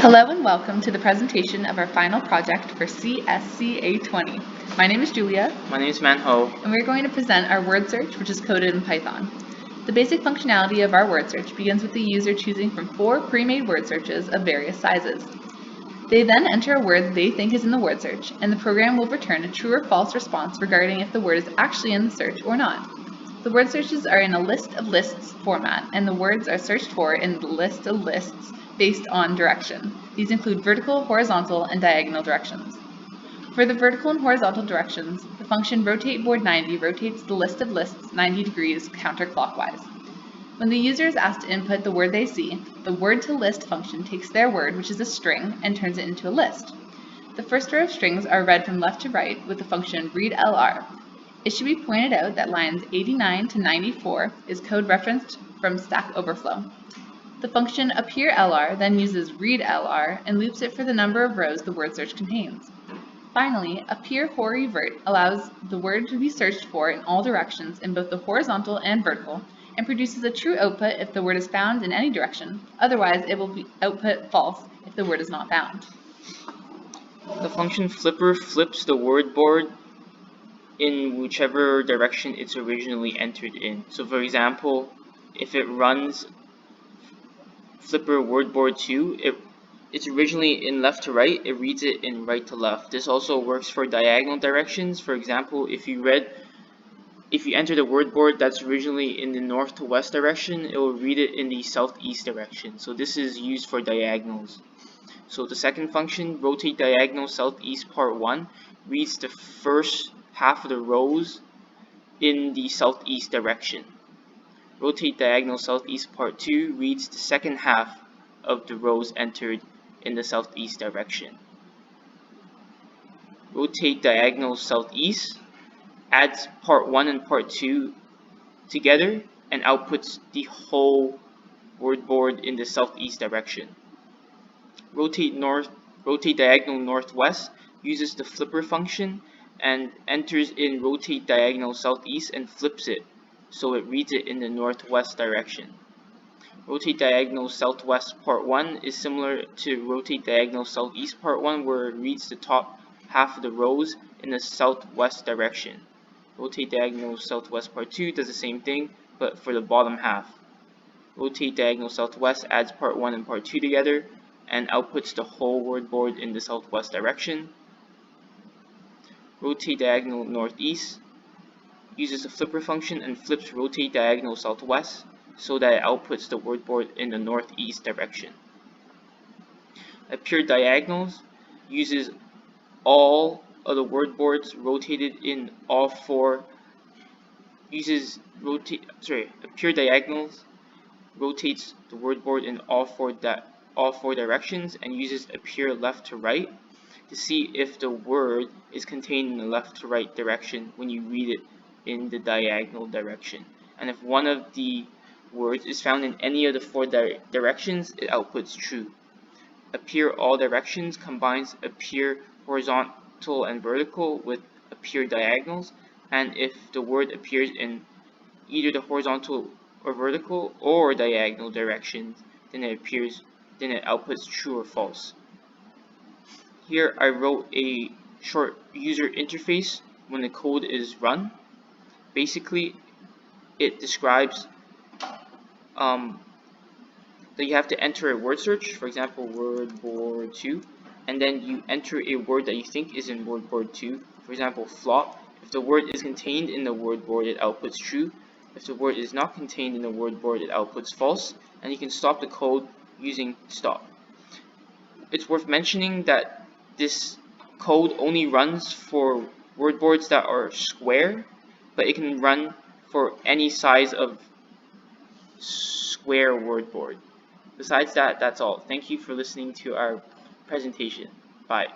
Hello and welcome to the presentation of our final project for CSCA20. My name is Julia. My name is Manho. And we're going to present our word search, which is coded in Python. The basic functionality of our word search begins with the user choosing from 4 pre-made word searches of various sizes. They then enter a word they think is in the word search, and the program will return a true or false response regarding if the word is actually in the search or not. The word searches are in a list of lists format, and the words are searched for in the list of lists based on direction. These include vertical, horizontal, and diagonal directions. For the vertical and horizontal directions, the function rotateBoard90 rotates the list of lists 90 degrees counterclockwise. When the user is asked to input the word they see, the word-to-list function takes their word, which is a string, and turns it into a list. The first row of strings are read from left to right with the function readLR. It should be pointed out that lines 89 to 94 is code referenced from Stack Overflow. The function appearLR then uses readLR and loops it for the number of rows the word search contains. Finally, appearHorivert allows the word to be searched for in all directions in both the horizontal and vertical, and produces a true output if the word is found in any direction. Otherwise, it will be output false if the word is not found. The function flipper flips the word board in whichever direction it's originally entered in. So for example, if it runs flipper word board 2, it's originally in left to right, it reads it in right to left. This also works for diagonal directions. For example, if you enter the word board that's originally in the north to west direction, it will read it in the southeast direction. So this is used for diagonals. So the second function, rotate diagonal southeast part 1, reads the first half of the rows in the southeast direction. Rotate diagonal southeast part 2 reads the second half of the rows entered in the southeast direction. Rotate diagonal southeast adds part 1 and part 2 together and outputs the whole word board in the southeast direction. Rotate diagonal northwest uses the flipper function and enters in rotate diagonal southeast and flips it so it reads it in the northwest direction. Rotate diagonal southwest part 1 is similar to rotate diagonal southeast part 1, where it reads the top half of the rows in the southwest direction. Rotate diagonal southwest part 2 does the same thing, but for the bottom half. Rotate diagonal southwest adds part 1 and part 2 together and outputs the whole word board in the southwest direction. Rotate diagonal northeast uses the flipper function and flips rotate diagonal southwest so that it outputs the word board in the northeast direction. Appear diagonals uses all of the word boards rotated in all four. Appear diagonals rotates the word board in all four directions and uses appear left to right to see if the word is contained in the left to right direction when you read it in the diagonal direction. And if one of the words is found in any of the four directions, it outputs true. Appear all directions combines appear horizontal and vertical with appear diagonals, and if the word appears in either the horizontal or vertical or diagonal directions, then it outputs true or false. Here I wrote a short user interface when the code is run. Basically, it describes that you have to enter a word search, for example, word board 2, and then you enter a word that you think is in word board 2, for example, flop. If the word is contained in the word board, it outputs true. If the word is not contained in the word board, it outputs false, and you can stop the code using stop. It's worth mentioning that this code only runs for word boards that are square, but it can run for any size of square word board. Besides that, that's all. Thank you for listening to our presentation. Bye.